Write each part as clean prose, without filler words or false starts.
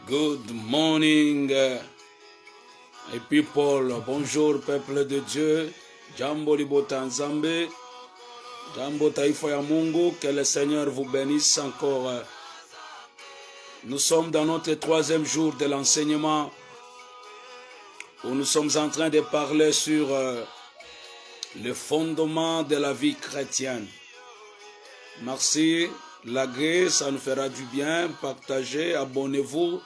Good morning, my people. Bonjour, peuple de Dieu. Jambo libota nzambe. Jambo taifa ya Mungu. Que le Seigneur vous bénisse encore. Nous sommes dans notre troisième jour de l'enseignement où nous sommes en train de parler sur le fondement de la vie chrétienne. Merci. La grâce, ça nous fera du bien. Partagez, abonnez-vous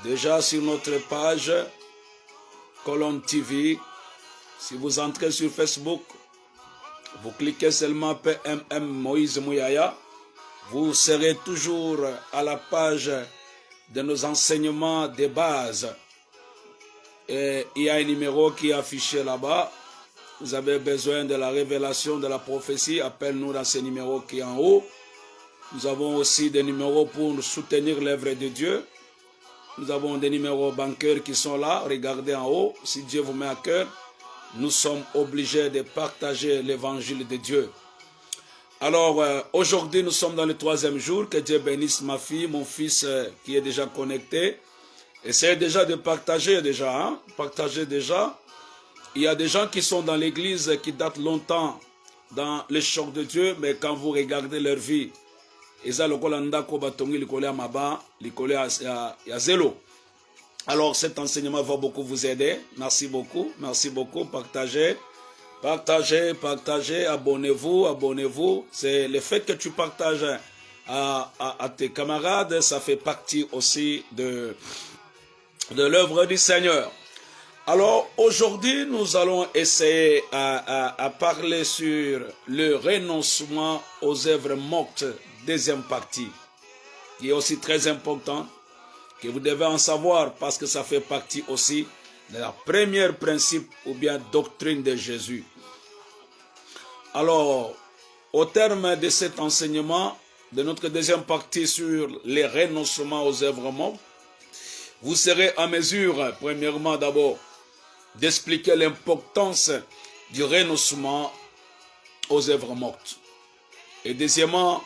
déjà sur notre page Colonne TV. Si vous entrez sur Facebook, vous cliquez seulement PMM Moïse Mouyaya. Vous serez toujours à la page de nos enseignements de base. Et il y a un numéro qui est affiché là-bas. Vous avez besoin de la révélation de la prophétie. Appelle-nous dans ce numéro qui est en haut. Nous avons aussi des numéros pour soutenir l'œuvre de Dieu. Nous avons des numéros bancaires qui sont là. Regardez en haut. Si Dieu vous met à cœur, nous sommes obligés de partager l'évangile de Dieu. Alors, aujourd'hui, nous sommes dans le troisième jour. Que Dieu bénisse ma fille, mon fils qui est déjà connecté. Essayez déjà de partager déjà. Partagez déjà. Il y a des gens qui sont dans l'église qui datent longtemps dans les chocs de Dieu, mais quand vous regardez leur vie, alors cet enseignement va beaucoup vous aider. Merci beaucoup, partagez, abonnez-vous. C'est le fait que tu partages à tes camarades, ça fait partie aussi de l'œuvre du Seigneur. Alors aujourd'hui nous allons essayer à parler sur le renoncement aux œuvres mortes. Deuxième partie, qui est aussi très important, que vous devez en savoir parce que ça fait partie aussi de la première principe ou bien doctrine de Jésus. Alors, au terme de cet enseignement, de notre deuxième partie sur les renoncements aux œuvres mortes, vous serez en mesure, premièrement d'abord, d'expliquer l'importance du renoncement aux œuvres mortes. Et deuxièmement,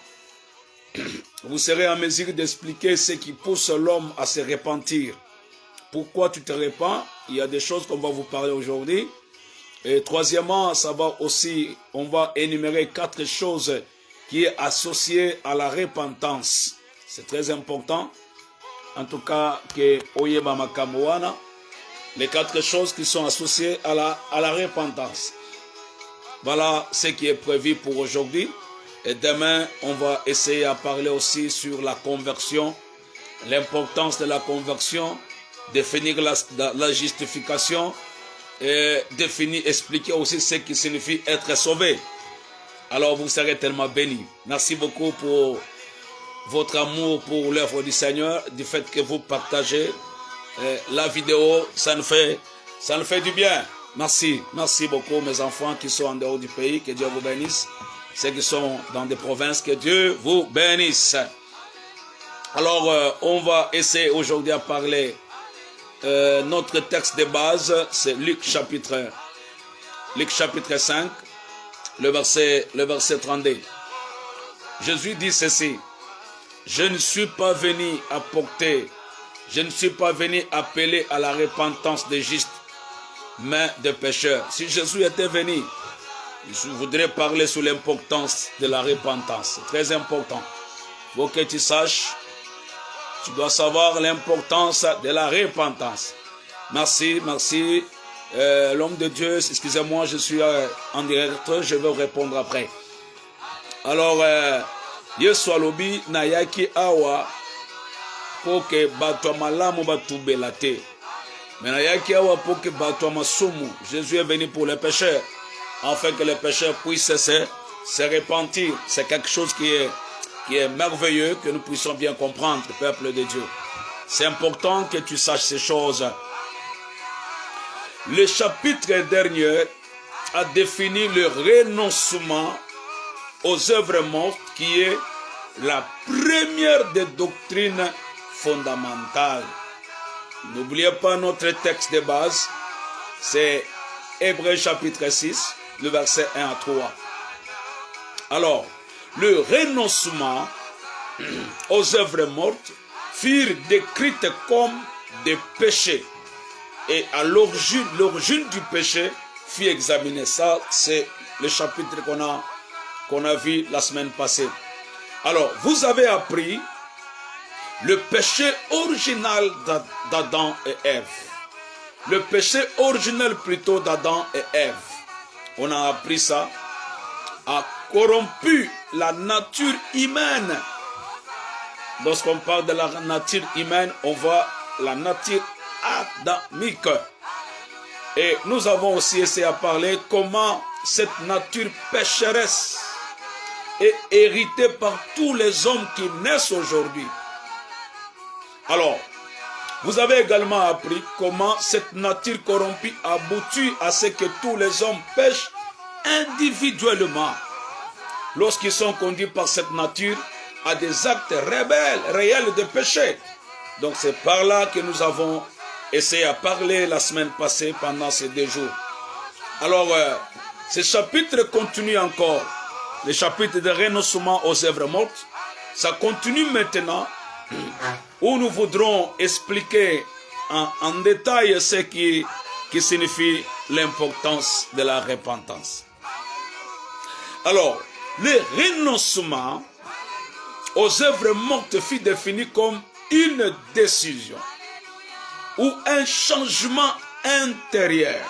vous serez en mesure d'expliquer ce qui pousse l'homme à se repentir. Pourquoi tu te repens? Il y a des choses qu'on va vous parler aujourd'hui. Et troisièmement, on va énumérer 4 choses qui sont associées à la repentance. C'est très important. En tout cas, que Oyeba Makamoana, les 4 choses qui sont associées à la repentance. Voilà ce qui est prévu pour aujourd'hui. Et demain, on va essayer à parler aussi sur la conversion, l'importance de la conversion, définir la justification et expliquer aussi ce qui signifie être sauvé. Alors vous serez tellement bénis. Merci beaucoup pour votre amour pour l'œuvre du Seigneur, du fait que vous partagez la vidéo, ça nous fait du bien. Merci beaucoup mes enfants qui sont en dehors du pays, que Dieu vous bénisse. Ceux qui sont dans des provinces, que Dieu vous bénisse. Alors, on va essayer aujourd'hui à parler. Notre texte de base, c'est Luc chapitre 5, le verset 32. Jésus dit ceci: je ne suis pas venu appeler à la repentance des justes, mais des pécheurs. Si Jésus était venu, je voudrais parler sur l'importance de la repentance. C'est très important. Il faut que tu saches, tu dois savoir l'importance de la repentance. Merci. L'homme de Dieu, excusez-moi, je suis en direct, je vais répondre après. Alors, Yesu alobi na yaki awa pour que bato malamu batubelate. Mais na yaki awa pour que bato masumu. Jésus est venu pour les pécheurs, afin que les pécheurs puissent se repentir. C'est quelque chose qui est merveilleux, que nous puissions bien comprendre, le peuple de Dieu. C'est important que tu saches ces choses. Le chapitre dernier a défini le renoncement aux œuvres mortes, qui est la première des doctrines fondamentales. N'oubliez pas notre texte de base, c'est Hébreux chapitre 6, le verset 1 à 3. Alors, le renoncement aux œuvres mortes furent décrites comme des péchés. Et à l'origine du péché fut examinée. Ça, c'est le chapitre qu'on a vu la semaine passée. Alors, vous avez appris le péché original d'Adam et Ève. Le péché originel plutôt d'Adam et Ève. On a appris ça. A corrompu la nature humaine. Lorsqu'on parle de la nature humaine, on voit la nature adamique. Et nous avons aussi essayé à parler comment cette nature pécheresse est héritée par tous les hommes qui naissent aujourd'hui. Alors, vous avez également appris comment cette nature corrompue aboutit à ce que tous les hommes pêchent individuellement lorsqu'ils sont conduits par cette nature à des actes rebelles, réels de péché. Donc c'est par là que nous avons essayé à parler la semaine passée pendant ces 2 jours. Alors, ce chapitre continue encore. Le chapitre de renoncement aux œuvres mortes. Ça continue maintenant où nous voudrons expliquer en détail ce qui signifie l'importance de la repentance. Alors, le renoncement aux œuvres mortes fut défini comme une décision ou un changement intérieur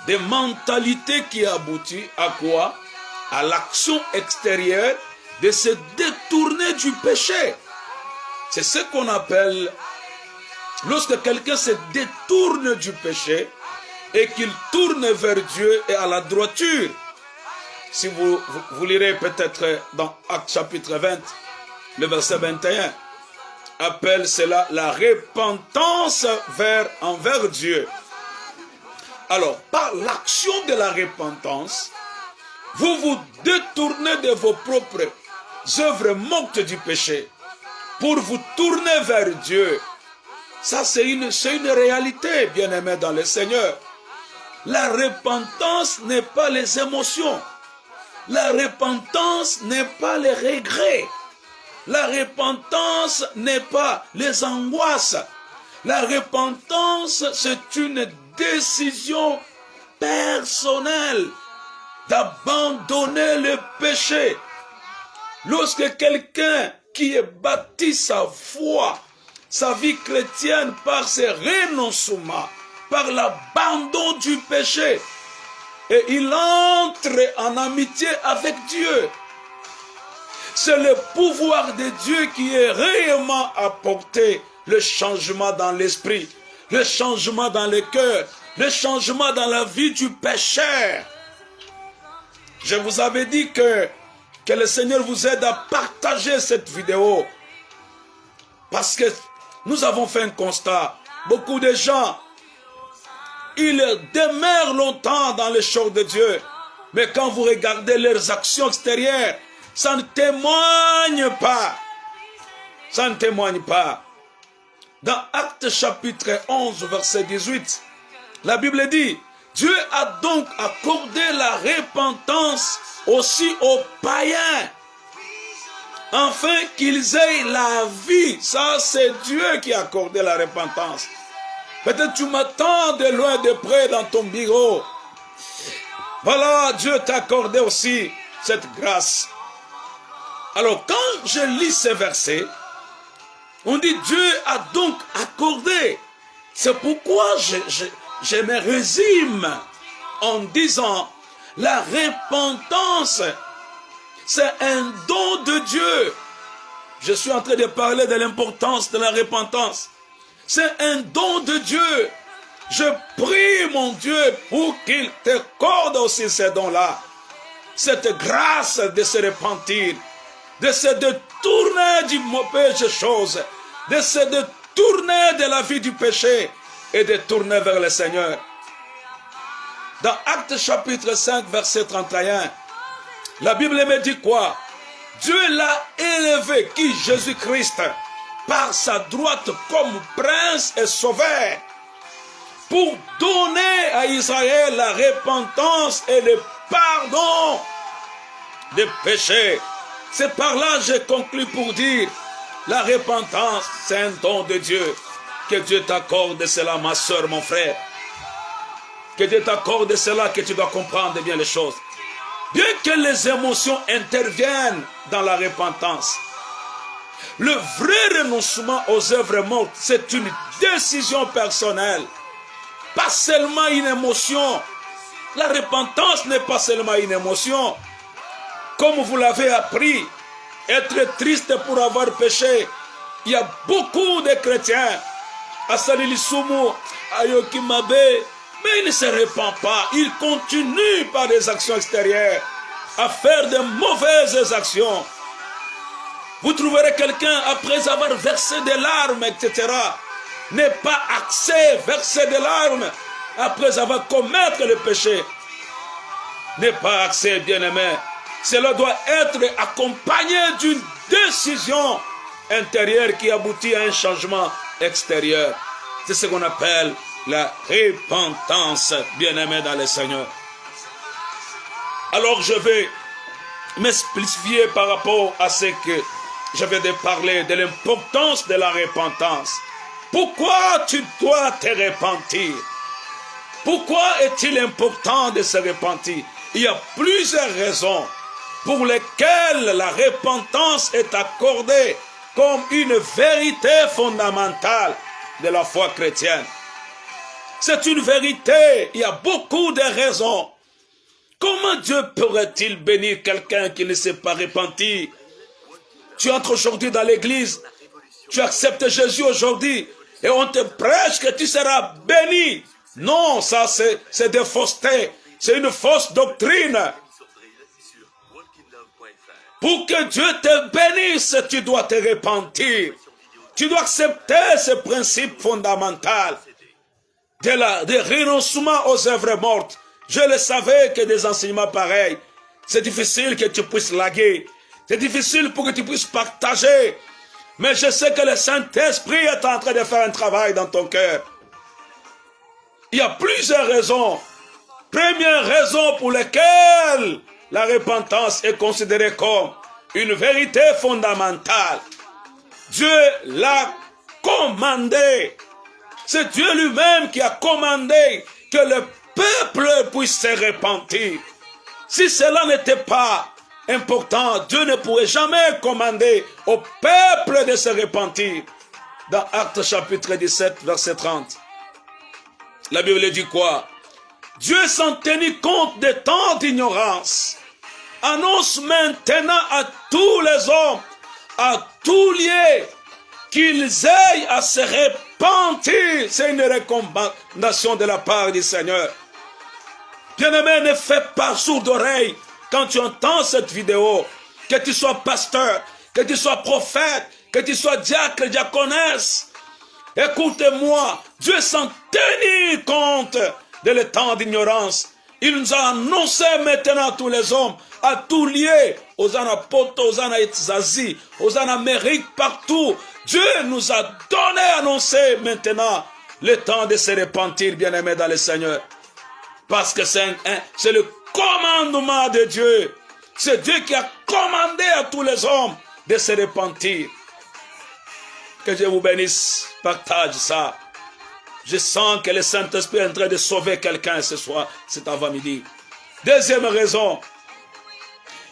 de mentalité qui aboutit à quoi? À l'action extérieure de se détourner du péché. C'est ce qu'on appelle, lorsque quelqu'un se détourne du péché et qu'il tourne vers Dieu et à la droiture. Si vous lirez peut-être dans Actes chapitre 20, le verset 21, appelle cela la repentance envers Dieu. Alors, par l'action de la repentance, vous vous détournez de vos propres œuvres mortes du péché pour vous tourner vers Dieu. Ça, c'est une réalité, bien-aimés dans le Seigneur. La repentance n'est pas les émotions. La repentance n'est pas les regrets. La repentance n'est pas les angoisses. La repentance, c'est une décision personnelle d'abandonner le péché. Lorsque quelqu'un qui est bâti sa foi, sa vie chrétienne par ses renoncements, par l'abandon du péché, et il entre en amitié avec Dieu. C'est le pouvoir de Dieu qui est réellement apporté le changement dans l'esprit, le changement dans le cœur, le changement dans la vie du pécheur. Je vous avais dit que le Seigneur vous aide à partager cette vidéo. Parce que nous avons fait un constat. Beaucoup de gens, ils demeurent longtemps dans les choses de Dieu. Mais quand vous regardez leurs actions extérieures, ça ne témoigne pas. Ça ne témoigne pas. Dans Actes chapitre 11, verset 18, la Bible dit, Dieu a donc accordé la repentance aussi aux païens, afin qu'ils aient la vie. Ça, c'est Dieu qui a accordé la repentance. Peut-être tu m'attends de loin, de près dans ton bureau. Voilà, Dieu t'a accordé aussi cette grâce. Alors, quand je lis ces versets, on dit Dieu a donc accordé. C'est pourquoi je me résume en disant la repentance, c'est un don de Dieu. Je suis en train de parler de l'importance de la repentance. C'est un don de Dieu. Je prie mon Dieu pour qu'il t'accorde aussi ces dons-là. Cette grâce de se repentir, de se détourner du mauvais chose, de se détourner de la vie du péché et de tourner vers le Seigneur. Dans Actes chapitre 5, verset 31, la Bible me dit quoi? Dieu l'a élevé, qui Jésus-Christ, par sa droite comme prince et sauveur, pour donner à Israël la repentance et le pardon des péchés. C'est par là que j'ai conclu pour dire, La repentance, c'est un don de Dieu. Que Dieu t'accorde cela, ma soeur, mon frère. Que Dieu t'accorde cela, que tu dois comprendre bien les choses. Bien que les émotions interviennent dans la repentance, le vrai renoncement aux œuvres mortes, c'est une décision personnelle. Pas seulement une émotion. La repentance n'est pas seulement une émotion. Comme vous l'avez appris, être triste pour avoir péché. Il y a beaucoup de chrétiens, Asalilisumu, Ayokimabe, mais ils ne se répandent pas. Ils continuent par des actions extérieures à faire de mauvaises actions. Vous trouverez quelqu'un, après avoir versé des larmes, etc., n'est pas axé, verser des larmes, après avoir commettre le péché. N'est pas axé, bien-aimé. Cela doit être accompagné d'une décision intérieure qui aboutit à un changement extérieur. C'est ce qu'on appelle la repentance, bien-aimé dans le Seigneur. Alors je vais m'expliquer par rapport à ce que je vais de parler de l'importance de la repentance. Pourquoi tu dois te repentir? Pourquoi est-il important de se repentir? Il y a plusieurs raisons pour lesquelles la repentance est accordée comme une vérité fondamentale de la foi chrétienne. C'est une vérité, il y a beaucoup de raisons. Comment Dieu pourrait-il bénir quelqu'un qui ne s'est pas repenti? Tu entres aujourd'hui dans l'église, tu acceptes Jésus aujourd'hui et on te prêche que tu seras béni. Non, ça c'est des faussetés, c'est une fausse doctrine. Pour que Dieu te bénisse, tu dois te repentir. Tu dois accepter ce principe fondamental de renoncement aux œuvres mortes. Je le savais que des enseignements pareils, c'est difficile que tu puisses laguer. C'est difficile pour que tu puisses partager. Mais je sais que le Saint-Esprit est en train de faire un travail dans ton cœur. Il y a plusieurs raisons. Première raison pour laquelle la repentance est considérée comme une vérité fondamentale. Dieu l'a commandé. C'est Dieu lui-même qui a commandé que le peuple puisse se repentir. Si cela n'était pas important, Dieu ne pourrait jamais commander au peuple de se repentir. Dans Actes chapitre 17, verset 30. La Bible dit quoi? Dieu, sans tenir compte des temps d'ignorance, annonce maintenant à tous les hommes, à tous lieux, qu'ils aillent à se repentir. C'est une recommandation de la part du Seigneur. Bien-aimé, ne fais pas sourd d'oreille quand tu entends cette vidéo. Que tu sois pasteur, que tu sois prophète, que tu sois diacre, diaconesse. Écoute-moi, Dieu sans tenir compte de le temps d'ignorance. Il nous a annoncé maintenant à tous les hommes, à tous lieux, aux anapotes, aux anaïtzazi, aux anamériques, partout. Dieu nous a donné, annoncé maintenant le temps de se repentir, bien-aimés dans le Seigneur. Parce que c'est le commandement de Dieu. C'est Dieu qui a commandé à tous les hommes de se repentir. Que Dieu vous bénisse. Partage ça. Je sens que le Saint-Esprit est en train de sauver quelqu'un ce soir, cet avant-midi. Deuxième raison.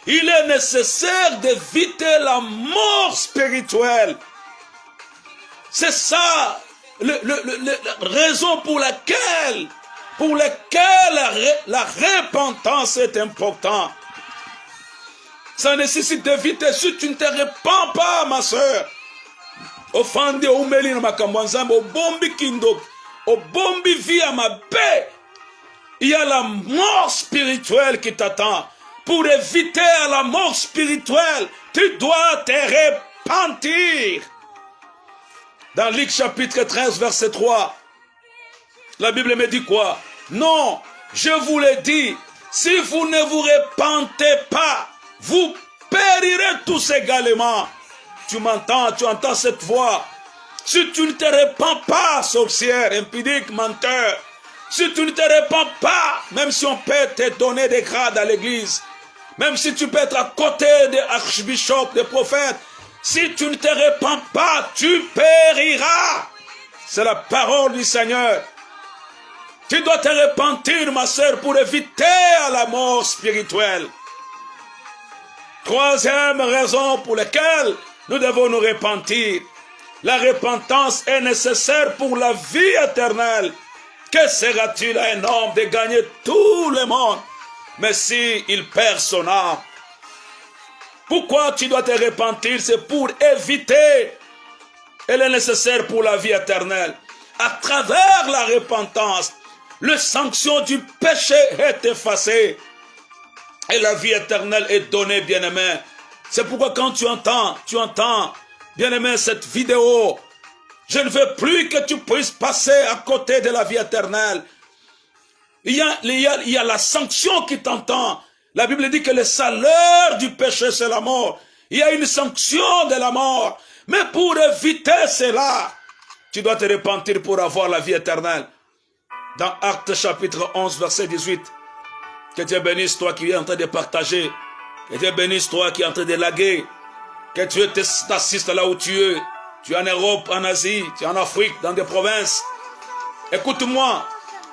Il est nécessaire d'éviter la mort spirituelle. C'est ça la raison pour laquelle la repentance est importante. Ça nécessite d'éviter, si tu ne te repens pas, ma soeur, offendé au melina makamwanzambe, au bombi kindo, au bombi via ma paix, il y a la mort spirituelle qui t'attend. Pour éviter la mort spirituelle, tu dois te repentir. Dans Luc chapitre 13, verset 3, la Bible me dit quoi? Non, je vous le dis, si vous ne vous repentez pas, vous périrez tous également. Tu m'entends, tu entends cette voix. Si tu ne te repens pas, sorcière, impudique, menteur, si tu ne te repens pas, même si on peut te donner des grades à l'église, même si tu peux être à côté des archbishops, des prophètes, Si tu ne te repens pas, tu périras. C'est la parole du Seigneur. Tu dois te repentir, ma sœur, pour éviter la mort spirituelle. Troisième raison pour laquelle nous devons nous repentir. La repentance est nécessaire pour la vie éternelle. Que sera-t-il à un homme de gagner tout le monde, mais s'il perd son âme? Pourquoi tu dois te repentir? C'est pour éviter. Elle est nécessaire pour la vie éternelle. À travers la repentance, la sanction du péché est effacée. Et la vie éternelle est donnée, bien-aimé. C'est pourquoi quand tu entends, bien-aimé, cette vidéo, je ne veux plus que tu puisses passer à côté de la vie éternelle. Il y a la sanction qui t'entend. La Bible dit que le salaire du péché, c'est la mort. Il y a une sanction de la mort. Mais pour éviter cela, tu dois te repentir pour avoir la vie éternelle. Dans Actes chapitre 11, verset 18, que Dieu bénisse toi qui es en train de partager. Que Dieu bénisse toi qui es en train de laguer. Que Dieu t'assiste là où tu es. Tu es en Europe, en Asie, tu es en Afrique, dans des provinces. Écoute-moi,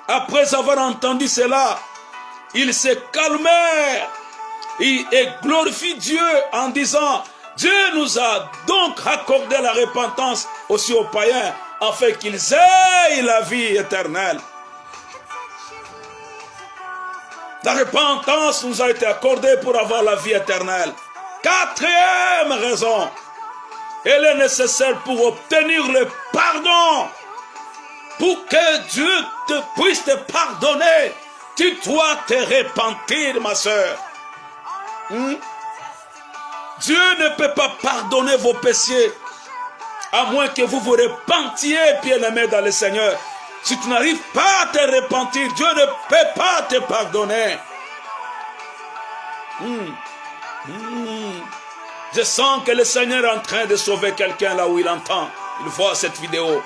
après avoir entendu cela, ils se calmèrent et glorifient Dieu en disant, Dieu nous a donc accordé la repentance aussi aux païens, afin qu'ils aient la vie éternelle. La repentance nous a été accordée pour avoir la vie éternelle. Quatrième raison, elle est nécessaire pour obtenir le pardon. Pour que Dieu puisse te pardonner, tu dois te repentir, ma soeur. Dieu ne peut pas pardonner vos péchés, à moins que vous vous repentiez, bien-aimés dans le Seigneur. Si tu n'arrives pas à te repentir, Dieu ne peut pas te pardonner. Je sens que le Seigneur est en train de sauver quelqu'un là où il entend. Il voit cette vidéo.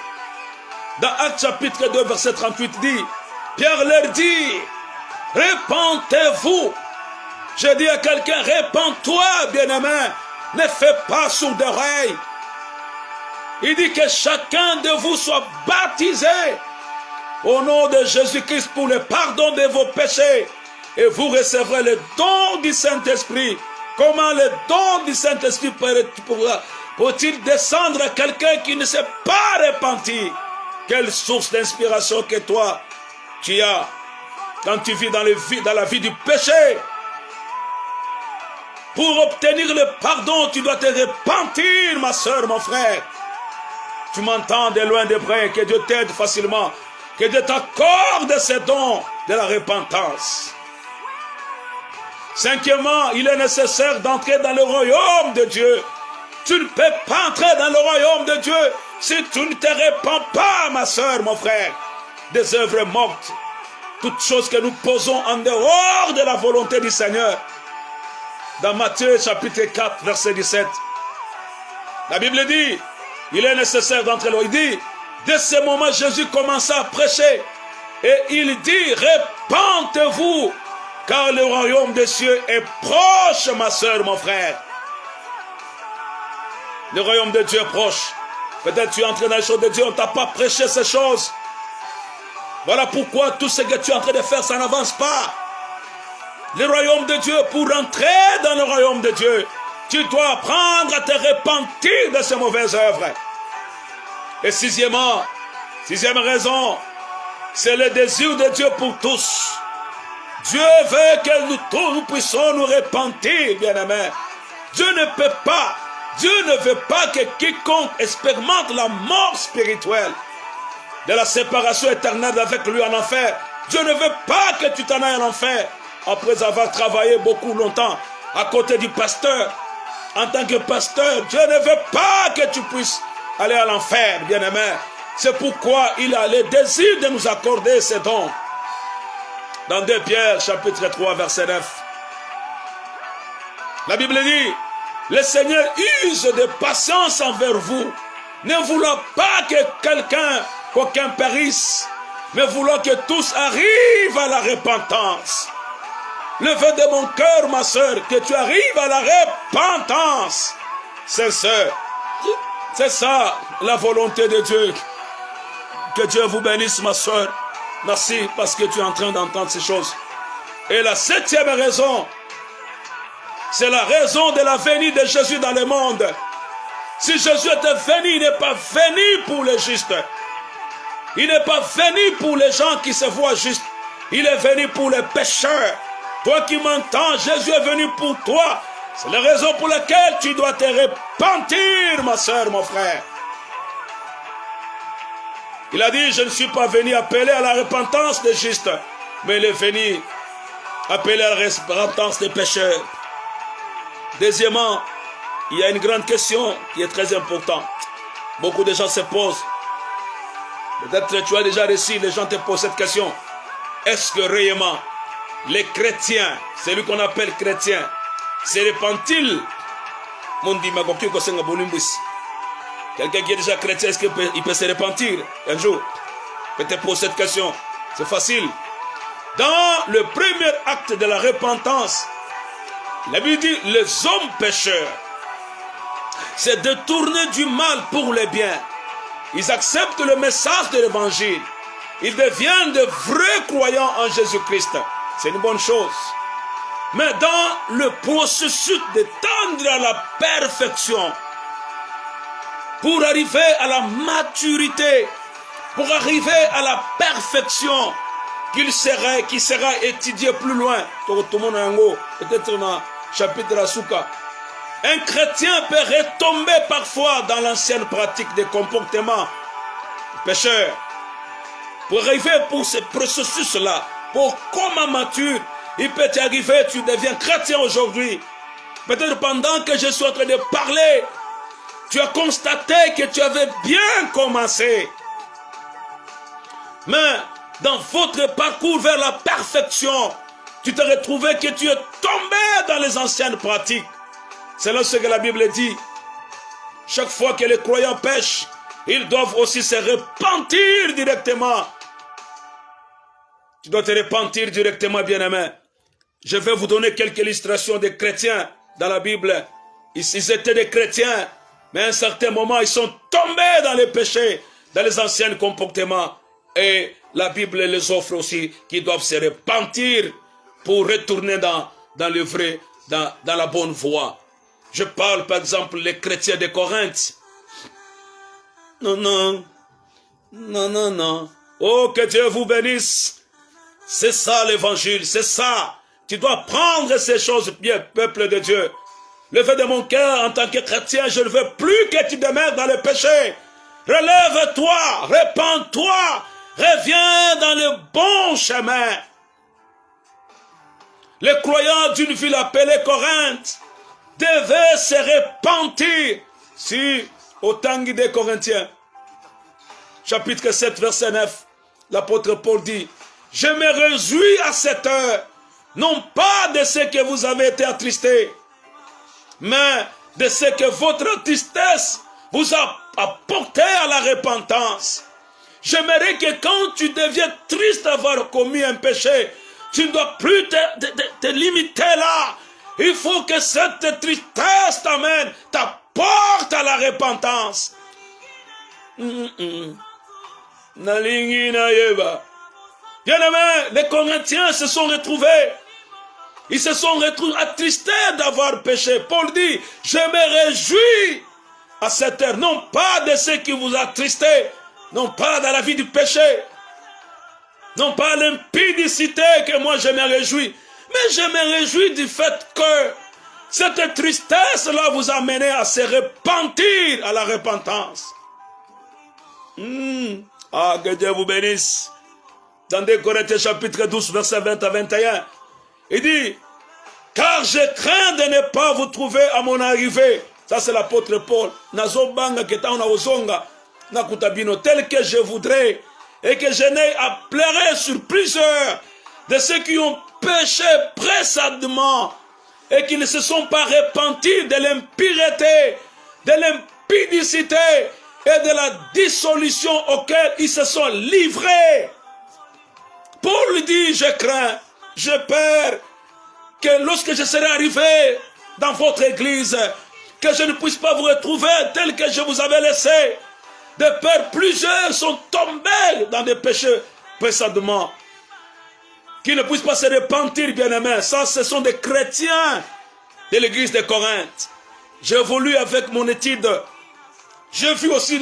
Dans Actes chapitre 2, verset 38 dit, Pierre leur dit, repentez-vous. Je dis à quelqu'un, repens-toi, bien-aimé. Ne fais pas sourd d'oreille. Il dit que chacun de vous soit baptisé au nom de Jésus-Christ pour le pardon de vos péchés. Et vous recevrez le don du Saint-Esprit. Comment le don du Saint-Esprit peut-il descendre à quelqu'un qui ne s'est pas repenti? Quelle source d'inspiration que toi, tu as quand tu vis dans la vie du péché. Pour obtenir le pardon, tu dois te repentir, ma soeur, mon frère. Tu m'entends de loin de près, que Dieu t'aide facilement, que Dieu t'accorde ce don de la repentance. Cinquièmement, il est nécessaire d'entrer dans le royaume de Dieu. Tu ne peux pas entrer dans le royaume de Dieu si tu ne te repens pas, ma soeur, mon frère, des œuvres mortes. Toutes choses que nous posons en dehors de la volonté du Seigneur. Dans Matthieu chapitre 4, verset 17, la Bible dit, il est nécessaire d'entrer là. Il dit, dès ce moment, Jésus commença à prêcher. Et il dit, repentez-vous, car le royaume des cieux est proche, ma soeur, mon frère. Le royaume de Dieu est proche. Peut-être tu es entré dans les choses de Dieu, on ne t'a pas prêché ces choses. Voilà pourquoi tout ce que tu es en train de faire, ça n'avance pas. Le royaume de Dieu, pour entrer dans le royaume de Dieu, tu dois apprendre à te repentir de ces mauvaises œuvres. Et sixième raison, c'est le désir de Dieu pour tous. Dieu veut que nous puissions nous repentir, bien-aimés. Dieu ne veut pas que quiconque expérimente la mort spirituelle, de la séparation éternelle avec lui en enfer. Dieu ne veut pas que tu t'en ailles en enfer, après avoir travaillé beaucoup longtemps à côté du pasteur. En tant que pasteur, Dieu ne veut pas que tu puisses aller à l'enfer, bien-aimé. C'est pourquoi il a le désir de nous accorder ces dons. Dans 2 Pierre, chapitre 3, verset 9. La Bible dit, le Seigneur use de patience envers vous, ne voulant pas que qu'aucun périsse, mais voulant que tous arrivent à la repentance. Le vœu de mon cœur, ma soeur, que tu arrives à la repentance. C'est ça la volonté de Dieu. Que Dieu vous bénisse, ma soeur. Merci parce que tu es en train d'entendre ces choses. Et la 7e raison, c'est la raison de la venue de Jésus dans le monde. Si Jésus était venu, il n'est pas venu pour les justes. Il n'est pas venu pour les gens qui se voient justes. Il est venu pour les pécheurs. Toi qui m'entends, Jésus est venu pour toi. C'est la raison pour laquelle tu dois te repentir, ma soeur, mon frère. Il a dit, je ne suis pas venu appeler à la repentance des justes, mais il est venu appeler à la repentance des pécheurs. Deuxièmement, il y a une grande question qui est très importante. Beaucoup de gens se posent. Peut-être que tu as déjà reçu, les gens te posent cette question. Est-ce que réellement, les chrétiens, celui qu'on appelle chrétien, se répand-il? Quelqu'un qui est déjà chrétien, est-ce qu'il peut se repentir un jour? Peut-être pose cette question. C'est facile. Dans le premier acte de la repentance, la Bible dit, les hommes pécheurs se détournent du mal pour le bien. Ils acceptent le message de l'évangile. Ils deviennent de vrais croyants en Jésus-Christ. C'est une bonne chose. Mais dans le processus de tendre à la perfection, pour arriver à la maturité, pour arriver à la perfection, qui sera étudié plus loin. Peut-être dans le chapitre de la Souka. Un chrétien peut retomber parfois dans l'ancienne pratique des comportements pécheurs. Pour arriver pour ce processus-là, pour comme mature, il peut t'arriver, tu deviens chrétien aujourd'hui. Peut-être pendant que je suis en train de parler, tu as constaté que tu avais bien commencé. Mais dans votre parcours vers la perfection, tu t'es retrouvé que tu es tombé dans les anciennes pratiques. C'est là ce que la Bible dit. Chaque fois que les croyants pêchent, ils doivent aussi se repentir directement. Tu dois te repentir directement, bien-aimé. Je vais vous donner quelques illustrations des chrétiens dans la Bible. Ils étaient des chrétiens, mais à un certain moment, ils sont tombés dans les péchés, dans les anciens comportements. Et la Bible les offre aussi, qu'ils doivent se repentir pour retourner dans le vrai, dans la bonne voie. Je parle par exemple les chrétiens de Corinthe. Non. Oh, que Dieu vous bénisse. C'est ça l'évangile, c'est ça. Tu dois prendre ces choses bien, peuple de Dieu. Le fait de mon cœur en tant que chrétien, je ne veux plus que tu demeures dans le péché. Relève-toi, répands-toi, reviens dans le bon chemin. Les croyants d'une ville appelée Corinthe devaient se repentir. Si, au temps des Corinthiens, chapitre 7, verset 9, l'apôtre Paul dit, « Je me réjouis à cette heure, non pas de ce que vous avez été attristés, mais de ce que votre tristesse vous a apporté à la repentance. J'aimerais que quand tu deviens triste d'avoir commis un péché, tu ne dois plus te limiter là. Il faut que cette tristesse t'amène, t'apporte à la repentance. Bien-aimés, les Corinthiens se sont retrouvés. Ils se sont retrouvés attristés d'avoir péché. Paul dit, je me réjouis à cette heure, non pas de ce qui vous a attristé, non pas dans la vie du péché, non pas l'impudicité que moi je me réjouis, mais je me réjouis du fait que cette tristesse-là vous a mené à se repentir à la repentance. Ah, que Dieu vous bénisse. Dans 2 Corinthiens chapitre 12, verset 20 à 21, il dit, car je crains de ne pas vous trouver à mon arrivée. Ça c'est l'apôtre Paul. Nazobanga ketaona ozonga na kutabino tel que je voudrais et que je n'ai à pleurer sur plusieurs de ceux qui ont péché précédemment et qui ne se sont pas repentis de l'impureté, de l'impudicité et de la dissolution auquel ils se sont livrés. Paul dit, je crains, je peur que lorsque je serai arrivé dans votre église, que je ne puisse pas vous retrouver tel que je vous avais laissé. De peur, plusieurs sont tombés dans des péchés précédemment, qui ne puissent pas se repentir, bien-aimés. Ça, ce sont des chrétiens de l'église de Corinthe. J'ai voulu avec mon étude. J'ai vu aussi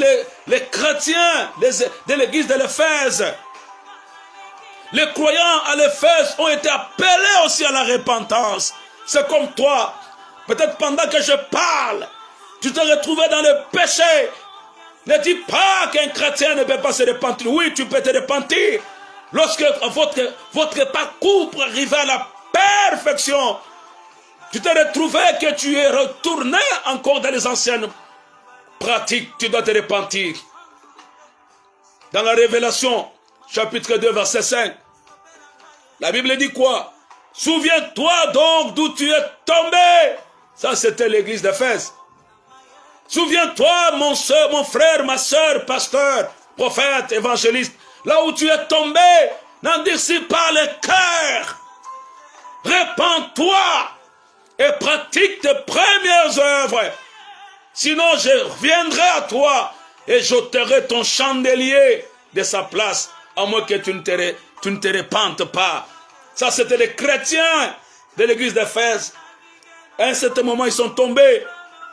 les chrétiens de l'église de l'Éphèse. Les croyants à l'Éphèse ont été appelés aussi à la repentance. C'est comme toi. Peut-être pendant que je parle, tu te retrouves dans le péché. Ne dis pas qu'un chrétien ne peut pas se repentir. Oui, tu peux te repentir. Lorsque votre parcours pour arriver à la perfection, tu te retrouvais que tu es retourné encore dans les anciennes pratiques. Tu dois te repentir. Dans la Révélation, chapitre 2, verset 5, la Bible dit quoi? Souviens-toi donc d'où tu es tombé. Ça, c'était l'église d'Éphèse. Souviens-toi, mon frère, ma soeur, pasteur, prophète, évangéliste, là où tu es tombé, n'endurcis pas le cœur. Répands-toi et pratique tes premières œuvres. Sinon, je reviendrai à toi et j'ôterai ton chandelier de sa place, à moins que tu ne te repentes pas. Ça, c'était les chrétiens de l'église d'Éphèse. À un certain moment, ils sont tombés.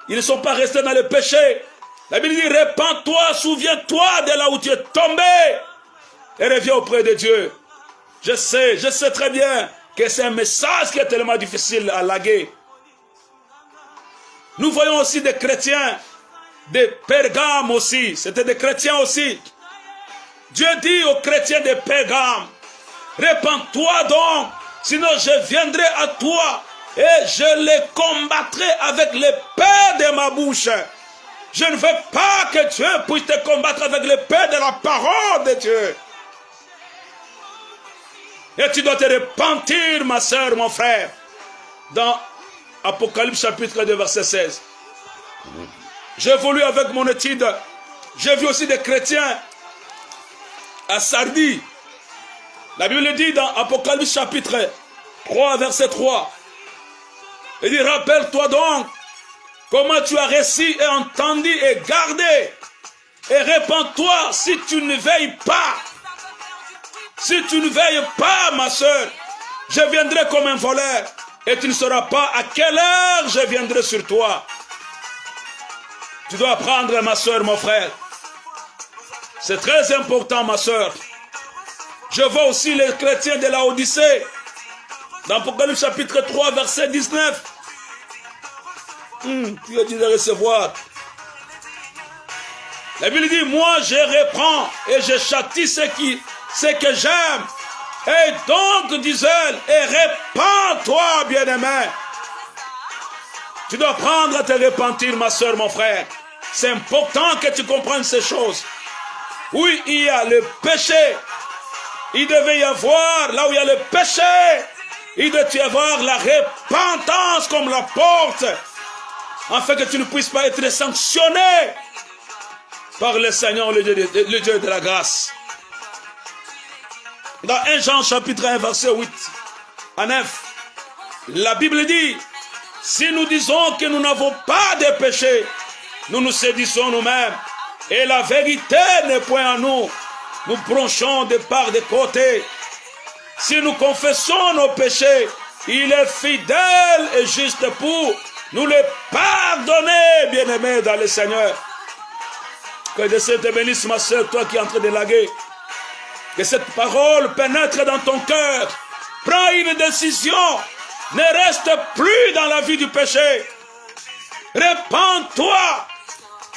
Ils ne sont pas restés dans le péché. La Bible dit, répands-toi, souviens-toi de là où tu es tombé et reviens auprès de Dieu. Je sais très bien que c'est un message qui est tellement difficile à laguer. Nous voyons aussi des chrétiens, des Pergame aussi, c'était des chrétiens aussi. Dieu dit aux chrétiens de Pergame, répands-toi donc, sinon je viendrai à toi et je les combattrai avec l'épée de ma bouche. Je ne veux pas que Dieu puisse te combattre avec l'épée de la parole de Dieu. Et tu dois te repentir, ma soeur, mon frère. Dans Apocalypse chapitre 2, verset 16. J'ai voulu avec mon étude, j'ai vu aussi des chrétiens à Sardis. La Bible dit dans Apocalypse chapitre 3, verset 3. Il dit, rappelle-toi donc comment tu as reçu et entendu et gardé. Et répands-toi si tu ne veilles pas. Si tu ne veilles pas, ma soeur, je viendrai comme un voleur. Et tu ne sauras pas à quelle heure je viendrai sur toi. Tu dois apprendre, ma soeur, mon frère. C'est très important, ma soeur. Je vois aussi les chrétiens de la Odyssée. Dans Apocalypse chapitre 3, verset 19. Tu as dit de recevoir. La Bible dit, moi je reprends et je châtie ce que j'aime. Et donc, disait-elle, et répands-toi, bien-aimé. Tu dois apprendre à te repentir, ma soeur, mon frère. C'est important que tu comprennes ces choses. Oui, il y a le péché. Il devait y avoir, là où il y a le péché, il devait y avoir la repentance comme la porte, afin que tu ne puisses pas être sanctionné par le Seigneur, le Dieu de la grâce. Dans 1 Jean chapitre 1, verset 8 à 9, la Bible dit, si nous disons que nous n'avons pas de péché, nous nous séduisons nous-mêmes, et la vérité n'est point en nous. Nous bronchons de part de côté. Si nous confessons nos péchés, il est fidèle et juste pour nous les pardonner, bien-aimés dans le Seigneur. Que de cette bénisse, ma soeur, toi qui es en train de laguer. Que cette parole pénètre dans ton cœur. Prends une décision. Ne reste plus dans la vie du péché. Répands-toi.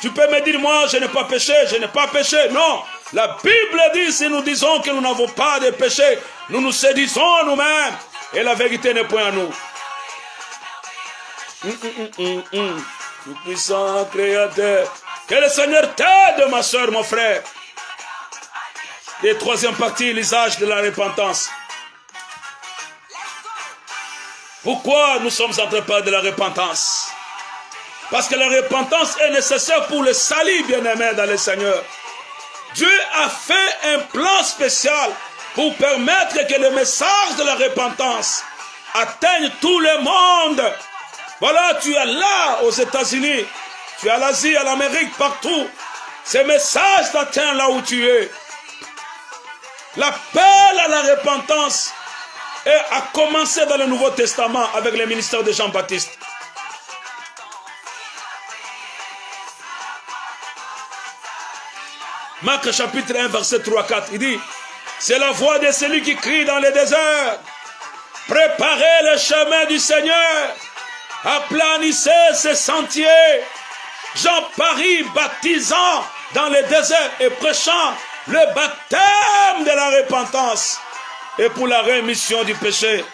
Tu peux me dire, moi, je n'ai pas péché, je n'ai pas péché. Non. La Bible dit, si nous disons que nous n'avons pas de péché, nous nous séduisons nous-mêmes. Et la vérité n'est point à nous. Tout puissant Créateur. Que le Seigneur t'aide, ma soeur, mon frère. Et troisième partie, l'usage de la repentance. Pourquoi nous sommes en train de parler de la repentance? Parce que la repentance est nécessaire pour le salut, bien-aimé dans le Seigneur. Dieu a fait un plan spécial pour permettre que le message de la repentance atteigne tout le monde. Voilà, tu es là aux États-Unis, tu es à l'Asie, à l'Amérique, partout. Ces messages t'atteignent là où tu es. L'appel à la repentance a commencé dans le Nouveau Testament avec le ministère de Jean-Baptiste. Marc chapitre 1, verset 3-4, il dit, c'est la voix de celui qui crie dans le désert. Préparez le chemin du Seigneur. Aplanissez ses sentiers. Jean Paris baptisant dans le désert et prêchant le baptême de la repentance et pour la rémission du péché.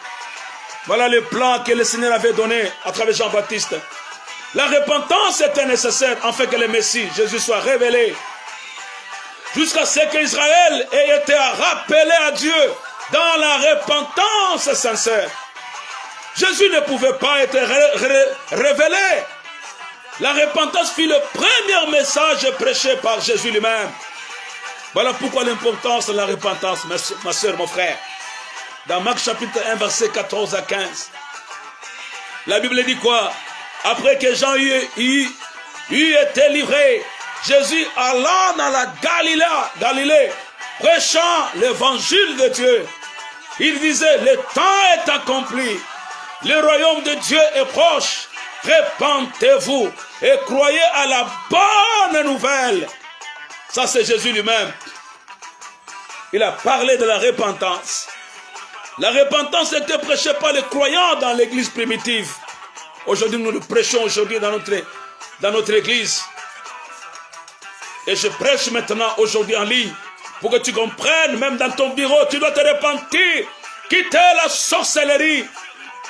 Voilà le plan que le Seigneur avait donné à travers Jean-Baptiste. La repentance était nécessaire afin que le Messie, Jésus, soit révélé. Jusqu'à ce qu'Israël ait été rappelé à Dieu dans la repentance sincère. Jésus ne pouvait pas être révélé. La repentance fut le premier message prêché par Jésus lui-même. Voilà pourquoi l'importance de la repentance, ma soeur, mon frère. Dans Marc chapitre 1, verset 14 à 15. La Bible dit quoi? Après que Jean eut été livré, Jésus allant dans la Galilée, prêchant l'évangile de Dieu. Il disait, le temps est accompli, le royaume de Dieu est proche, repentez-vous et croyez à la bonne nouvelle. Ça c'est Jésus lui-même. Il a parlé de la repentance. La repentance était prêchée par les croyants dans l'église primitive. Aujourd'hui, nous le prêchons aujourd'hui dans notre église. Et je prêche maintenant aujourd'hui en ligne pour que tu comprennes, même dans ton bureau, tu dois te repentir, quitter la sorcellerie,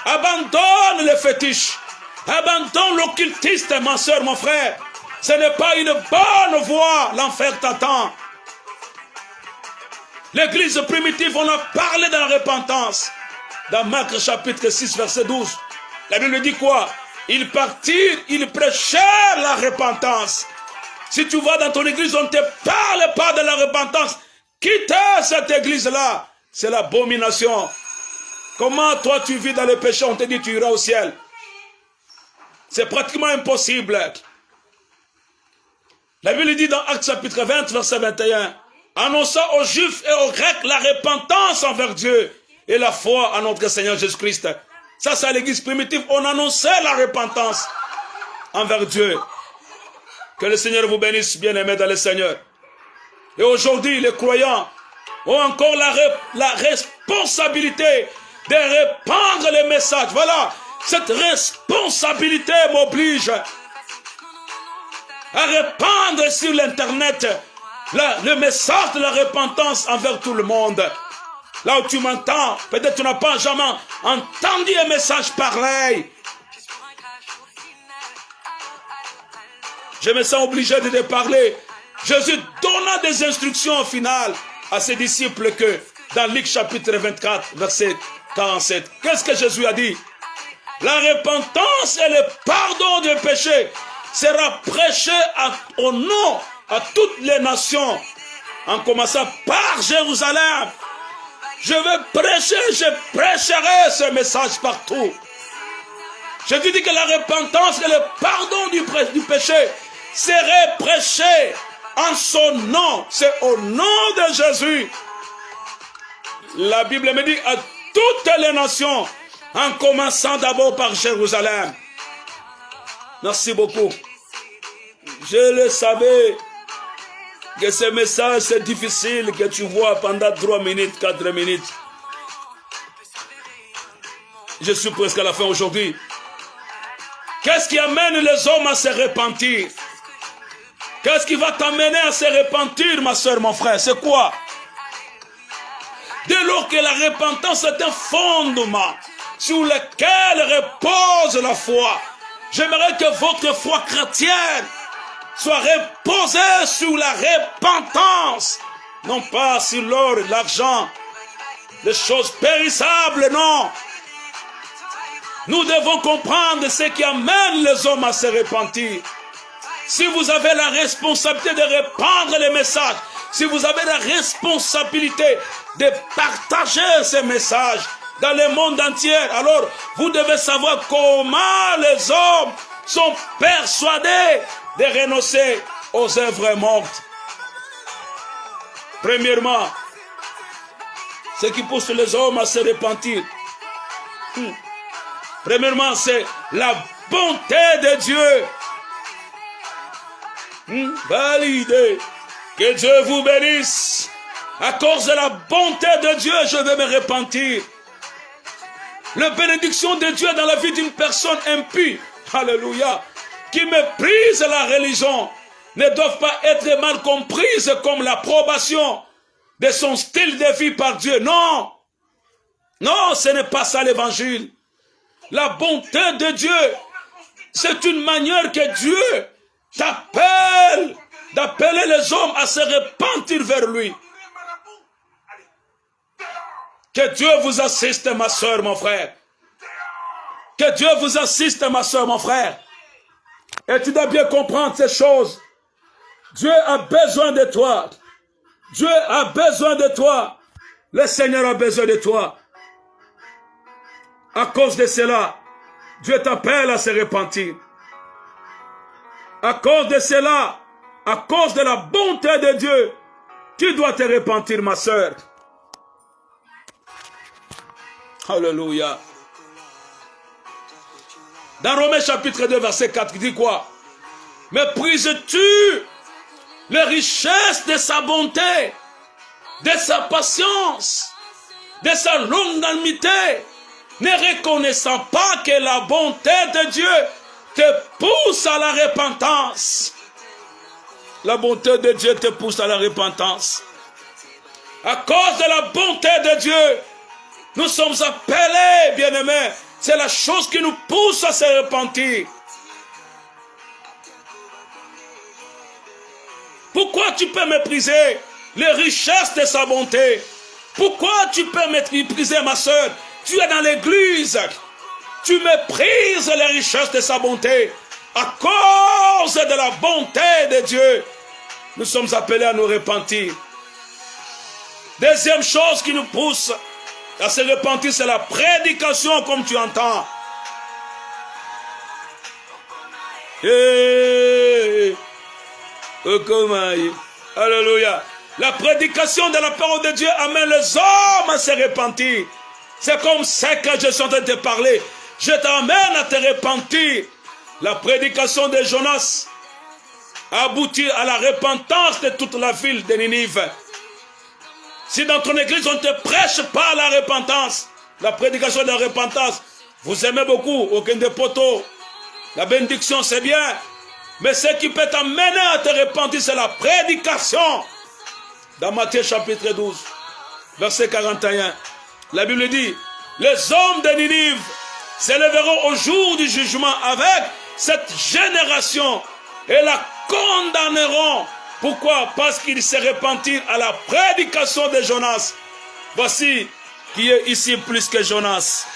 abandonne les fétiches, abandonne l'occultiste, ma soeur, mon frère. Ce n'est pas une bonne voie, l'enfer t'attend. L'église primitive, on a parlé de la repentance. Dans Marc chapitre 6, verset 12, la Bible dit quoi? Ils partirent, ils prêchèrent la repentance. Si tu vas dans ton église, on ne te parle pas de la repentance. Quitte cette église-là. C'est l'abomination. Comment toi tu vis dans le péché, on te dit tu iras au ciel. C'est pratiquement impossible. La Bible dit dans Actes chapitre 20, verset 21, annonçant aux Juifs et aux Grecs la repentance envers Dieu et la foi en notre Seigneur Jésus-Christ. Ça, c'est à l'église primitive. On annonçait la repentance envers Dieu. Que le Seigneur vous bénisse, bien-aimés dans le Seigneur. Et aujourd'hui, les croyants ont encore la responsabilité de répandre les messages. Voilà, cette responsabilité m'oblige à répandre sur l'internet le message de la repentance envers tout le monde. Là où tu m'entends, peut-être tu n'as pas jamais entendu un message pareil. Je me sens obligé de te parler. Jésus donna des instructions au final à ses disciples que dans Luc chapitre 24, verset 47, qu'est-ce que Jésus a dit? La repentance et le pardon des péchés sera prêché au nom à toutes les nations, en commençant par Jérusalem. Je prêcherai ce message partout. Jésus dit que la repentance et le pardon du péché serait prêché en son nom. C'est au nom de Jésus. La Bible me dit à toutes les nations, en commençant d'abord par Jérusalem. Merci beaucoup. Je le savais que ce message c'est difficile que tu vois pendant 3 minutes, 4 minutes. Je suis presque à la fin aujourd'hui. Qu'est-ce qui amène les hommes à se repentir? Qu'est-ce qui va t'amener à se repentir, ma soeur, mon frère? C'est quoi? Dès lors que la repentance est un fondement sur lequel repose la foi, j'aimerais que votre foi chrétienne soit reposée sur la repentance, non pas sur l'or, l'argent, les choses périssables, non. Nous devons comprendre ce qui amène les hommes à se repentir. Si vous avez la responsabilité de répandre les messages, si vous avez la responsabilité de partager ces messages, dans le monde entier. Alors, vous devez savoir comment les hommes sont persuadés de renoncer aux œuvres mortes. Premièrement, ce qui pousse les hommes à se repentir. Premièrement, c'est la bonté de Dieu. Validez. Que Dieu vous bénisse. À cause de la bonté de Dieu, je vais me repentir. La bénédiction de Dieu dans la vie d'une personne impie, alléluia, qui méprise la religion, ne doivent pas être mal comprises comme l'approbation de son style de vie par Dieu. Non, non, ce n'est pas ça l'évangile. La bonté de Dieu, c'est une manière que Dieu t'appelle, d'appeler les hommes à se repentir vers lui. Que Dieu vous assiste, ma soeur, mon frère. Que Dieu vous assiste, ma soeur, mon frère. Et tu dois bien comprendre ces choses. Dieu a besoin de toi. Dieu a besoin de toi. Le Seigneur a besoin de toi. À cause de cela, Dieu t'appelle à se repentir. À cause de cela, à cause de la bonté de Dieu, tu dois te repentir, ma soeur. Alléluia. Dans Romains chapitre 2, verset 4, il dit quoi? Méprises-tu les richesses de sa bonté, de sa patience, de sa longanimité, ne reconnaissant pas que la bonté de Dieu te pousse à la repentance. La bonté de Dieu te pousse à la repentance. À cause de la bonté de Dieu, nous sommes appelés, bien-aimés. C'est la chose qui nous pousse à se repentir. Pourquoi tu peux mépriser les richesses de sa bonté? Pourquoi tu peux mépriser, ma soeur? Tu es dans l'église. Tu méprises les richesses de sa bonté. À cause de la bonté de Dieu, nous sommes appelés à nous repentir. Deuxième chose qui nous pousse à se repentir, c'est la prédication, comme tu entends. Alléluia. La prédication de la parole de Dieu amène les hommes à se repentir. C'est comme ça que je suis en train de te parler. Je t'amène à te repentir. La prédication de Jonas aboutit à la repentance de toute la ville de Ninive. Si dans ton église on ne te prêche pas la repentance, la prédication de la repentance, vous aimez beaucoup, aucun des poteaux, la bénédiction c'est bien, mais ce qui peut t'amener à te repentir, c'est la prédication. Dans Matthieu chapitre 12, verset 41, la Bible dit, les hommes de Ninive s'élèveront au jour du jugement avec cette génération et la condamneront. Pourquoi? Parce qu'ils se repentirent à la prédication de Jonas. Voici qui est ici plus que Jonas.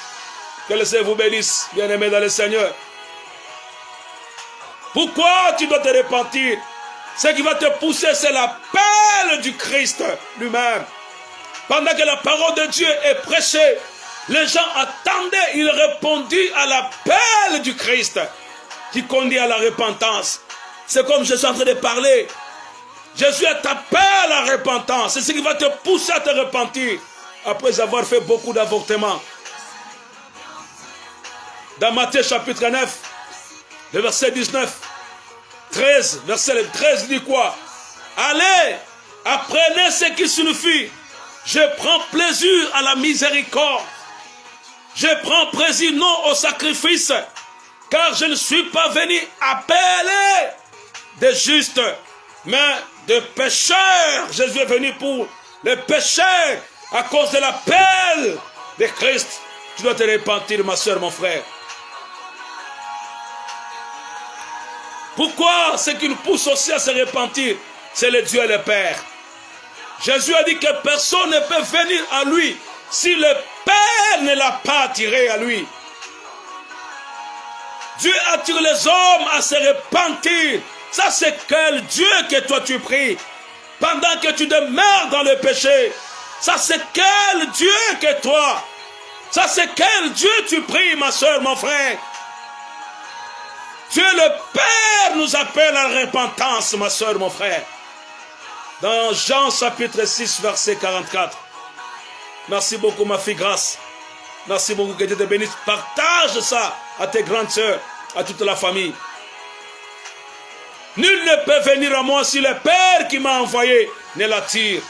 Que le Seigneur vous bénisse, bien-aimés dans le Seigneur. Pourquoi tu dois te repentir? Ce qui va te pousser, c'est l'appel du Christ lui-même. Pendant que la parole de Dieu est prêchée, les gens attendaient, ils répondirent à l'appel du Christ qui conduit à la repentance. C'est comme je suis en train de parler. Jésus t'appelle à la repentance. C'est ce qui va te pousser à te repentir après avoir fait beaucoup d'avortements. Dans Matthieu chapitre 9, le verset 19, 13, verset 13 dit quoi? Allez, apprenez ce qui signifie. Je prends plaisir à la miséricorde. Je prends plaisir non au sacrifice, car je ne suis pas venu appeler des justes, mais de pécheurs. Jésus est venu pour les pécheurs. À cause de l'appel de Christ, tu dois te repentir, ma soeur, mon frère. Pourquoi? Ce qui nous pousse aussi à se repentir, c'est le Dieu et le Père. Jésus a dit que personne ne peut venir à lui si le Père ne l'a pas attiré à lui. Dieu attire les hommes à se repentir. Ça, c'est quel Dieu que toi tu pries pendant que tu demeures dans le péché. Ça, c'est quel Dieu que toi Ça, c'est quel Dieu tu pries, ma soeur, mon frère? Dieu le Père nous appelle à la repentance, ma soeur, mon frère. Dans Jean chapitre 6, verset 44. Merci beaucoup, ma fille Grâce. Merci beaucoup, que Dieu te bénisse. Partage ça à tes grandes sœurs, à toute la famille. Nul ne peut venir à moi si le Père qui m'a envoyé ne l'attire.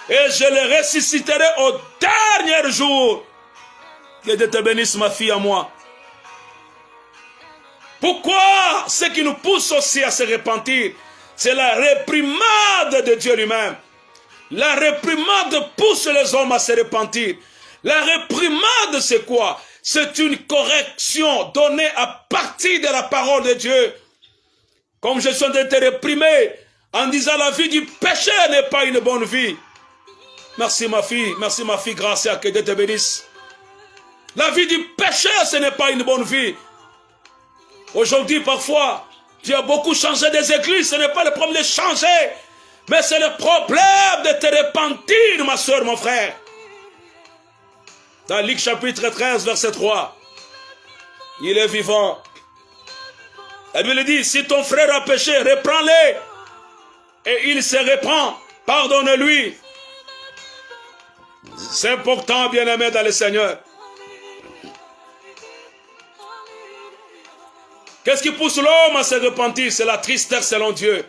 Et je le ressusciterai au dernier jour. Que Dieu te bénisse, ma fille, à moi. Pourquoi? Ce qui nous pousse aussi à se repentir, c'est la réprimande de Dieu lui-même. La réprimande pousse les hommes à se repentir. La réprimande, c'est quoi? C'est une correction donnée à partir de la parole de Dieu. Comme je suis en train de te réprimer en disant la vie du péché n'est pas une bonne vie. Merci ma fille Gracia, que Dieu te bénisse. La vie du péché, ce n'est pas une bonne vie. Aujourd'hui, parfois, tu as beaucoup changé des églises. Ce n'est pas le problème de changer, mais c'est le problème de te repentir, ma soeur, mon frère. Dans Luc chapitre 13, verset 3, il est vivant. La Bible dit, si ton frère a péché, reprends-le. Et il se reprend. Pardonne-lui. C'est important, bien-aimé dans le Seigneur. Qu'est-ce qui pousse l'homme à se repentir? C'est la tristesse selon Dieu.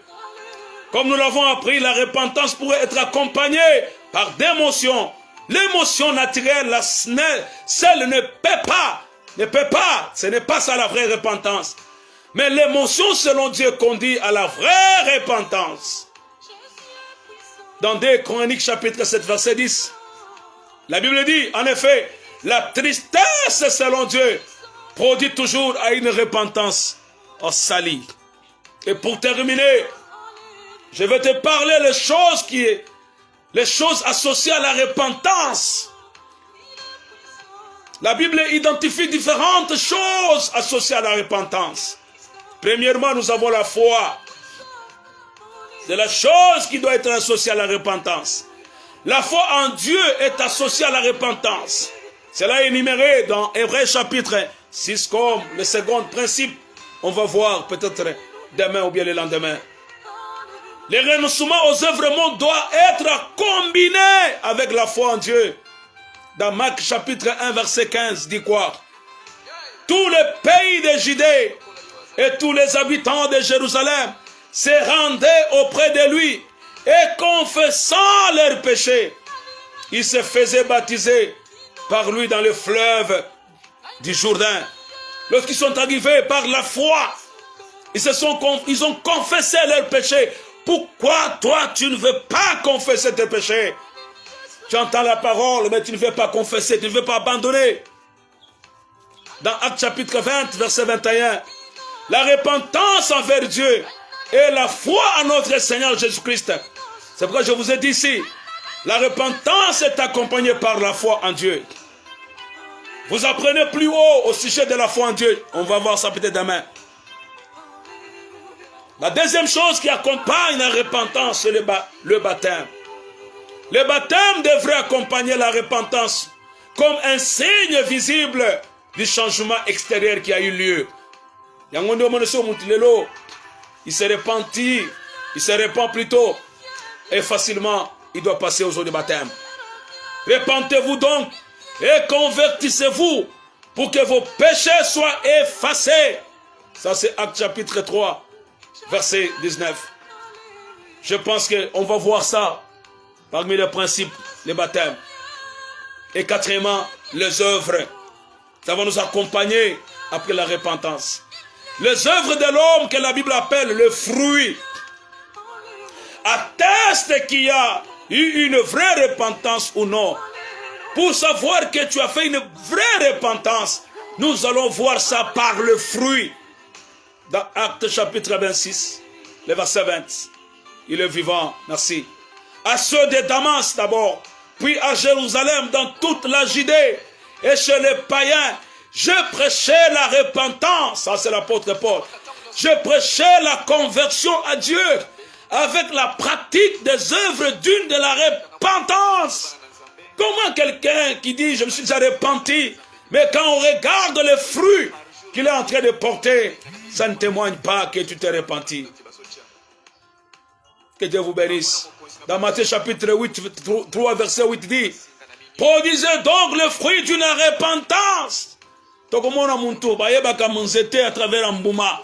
Comme nous l'avons appris, la repentance pourrait être accompagnée par des émotions. L'émotion naturelle, celle ne peut pas. Ce n'est pas ça la vraie repentance. Mais l'émotion selon Dieu conduit à la vraie repentance. Dans 2 Chroniques chapitre 7 verset 10, la Bible dit, en effet, la tristesse selon Dieu produit toujours à une repentance salie. Et pour terminer, je vais te parler les choses associées à la repentance. La Bible identifie différentes choses associées à la repentance. Premièrement, nous avons la foi. C'est la chose qui doit être associée à la repentance. La foi en Dieu est associée à la repentance. Cela est énuméré dans Hébreux chapitre 6 comme le second principe. On va voir peut-être demain ou bien le lendemain. Le renoncement aux œuvres mondes doit être combiné avec la foi en Dieu. Dans Marc chapitre 1 verset 15 dit quoi? Tout le pays de Judée et tous les habitants de Jérusalem se rendaient auprès de lui et confessant leurs péchés, ils se faisaient baptiser par lui dans le fleuve du Jourdain. Lorsqu'ils sont arrivés par la foi, ils ont confessé leurs péchés. Pourquoi toi tu ne veux pas confesser tes péchés? Tu entends la parole, mais tu ne veux pas confesser, tu ne veux pas abandonner. Dans Actes chapitre 20, verset 21, la repentance envers Dieu et la foi en notre Seigneur Jésus-Christ. C'est pourquoi je vous ai dit ici, la repentance est accompagnée par la foi en Dieu. Vous apprenez plus haut au sujet de la foi en Dieu. On va voir ça peut-être demain. La deuxième chose qui accompagne la repentance, c'est le baptême. Le baptême devrait accompagner la repentance comme un signe visible du changement extérieur qui a eu lieu. Il se répand plutôt et facilement il doit passer aux eaux de baptême. Repentez-vous donc et convertissez-vous pour que vos péchés soient effacés. Ça c'est Actes chapitre 3, verset 19. Je pense qu'on va voir ça parmi les principes, les baptêmes. Et quatrièmement, les œuvres. Ça va nous accompagner après la repentance. Les œuvres de l'homme que la Bible appelle le fruit attestent qu'il y a eu une vraie repentance ou non. Pour savoir que tu as fait une vraie repentance, nous allons voir ça par le fruit. Dans Actes chapitre 26, le verset 20. Il est vivant, merci. À ceux de Damas d'abord, puis à Jérusalem, dans toute la Judée, et chez les païens, je prêchais la repentance. Ça c'est l'apôtre Paul. Je prêchais la conversion à Dieu avec la pratique des œuvres d'une de la repentance. Comment quelqu'un qui dit, je me suis déjà repenti, mais quand on regarde les fruits qu'il est en train de porter, ça ne témoigne pas que tu t'es repenti. Que Dieu vous bénisse. Dans Matthieu chapitre 8, 3 verset 8 dit, produisez donc le fruit d'une repentance. À travers Mbouma.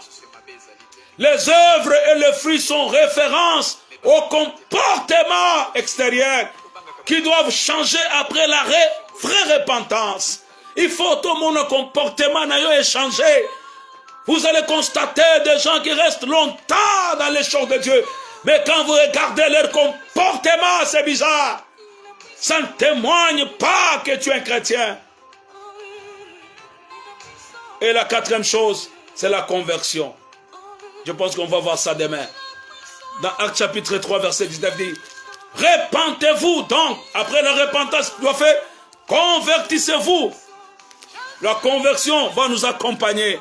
Les œuvres et les fruits sont référence au comportement extérieur qui doivent changer après la vraie repentance. Il faut tout mon comportement n'ayant changé. Vous allez constater des gens qui restent longtemps dans les choses de Dieu. Mais quand vous regardez leur comportement, c'est bizarre. Ça ne témoigne pas que tu es un chrétien. Et la quatrième chose, c'est la conversion. Je pense qu'on va voir ça demain. Dans Actes chapitre 3, verset 19 dit, repentez-vous donc. Après la repentance, tu dois faire, convertissez-vous. La conversion va nous accompagner.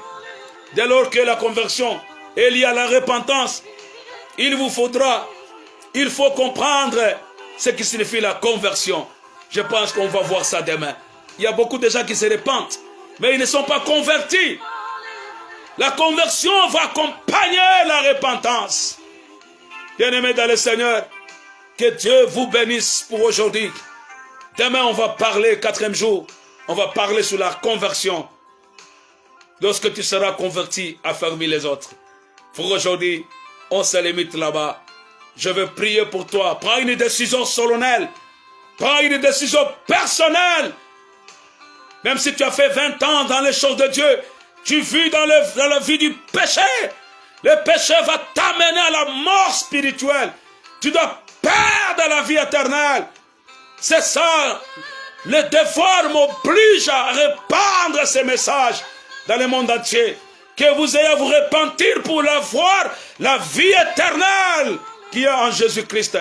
Dès lors que la conversion est liée à la repentance, il faut comprendre ce qui signifie la conversion. Je pense qu'on va voir ça demain. Il y a beaucoup de gens qui se repentent, mais ils ne sont pas convertis. La conversion va accompagner la repentance. Bien-aimés dans le Seigneur, que Dieu vous bénisse pour aujourd'hui. Demain, on va parler, 4e jour, on va parler sur la conversion. Lorsque tu seras converti, affermis les autres. Pour aujourd'hui, on se limite là-bas. Je veux prier pour toi. Prends une décision solennelle. Prends une décision personnelle. Même si tu as fait 20 ans dans les choses de Dieu, tu vis dans la vie du péché. Le péché va t'amener à la mort spirituelle. Tu dois perdre la vie éternelle. C'est ça. Le devoir m'oblige à répandre ces messages dans le monde entier. Que vous ayez à vous repentir pour avoir la vie éternelle qui est en Jésus-Christ.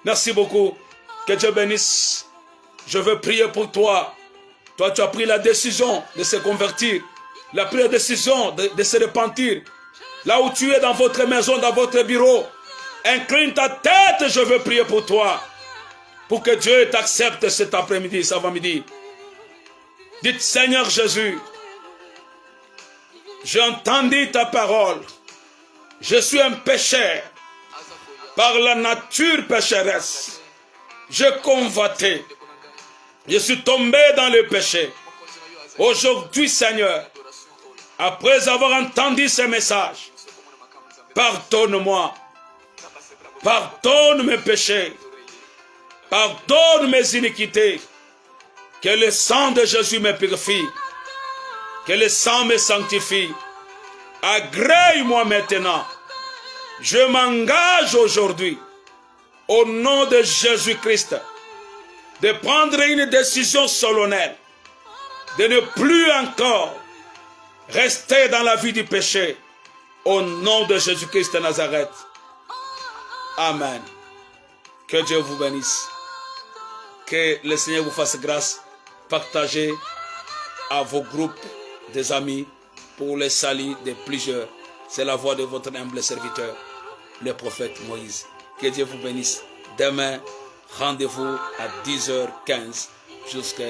Merci beaucoup. Que Dieu bénisse. Je veux prier pour toi. Toi, tu as pris la décision de se convertir. Tu as pris la décision de se repentir. Là où tu es dans votre maison, dans votre bureau, incline ta tête, je veux prier pour toi. Pour que Dieu t'accepte cet après-midi, cet avant-midi. Dites, Seigneur Jésus, j'ai entendu ta parole. Je suis un pécheur. Par la nature pécheresse, j'ai convoité. Je suis tombé dans le péché. Aujourd'hui, Seigneur, après avoir entendu ces messages, pardonne-moi. Pardonne mes péchés. Pardonne mes iniquités. Que le sang de Jésus me purifie. Que le sang me sanctifie. Agrée-moi maintenant. Je m'engage aujourd'hui, au nom de Jésus-Christ, de prendre une décision solennelle, de ne plus encore rester dans la vie du péché, au nom de Jésus-Christ de Nazareth. Amen. Que Dieu vous bénisse. Que le Seigneur vous fasse grâce. Partagez à vos groupes des amis pour le salut de plusieurs. C'est la voix de votre humble serviteur, le prophète Moïse. Que Dieu vous bénisse. Demain, rendez-vous à 10h15 jusqu'à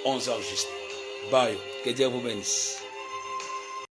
11h juste. Bye. Que Dieu vous bénisse.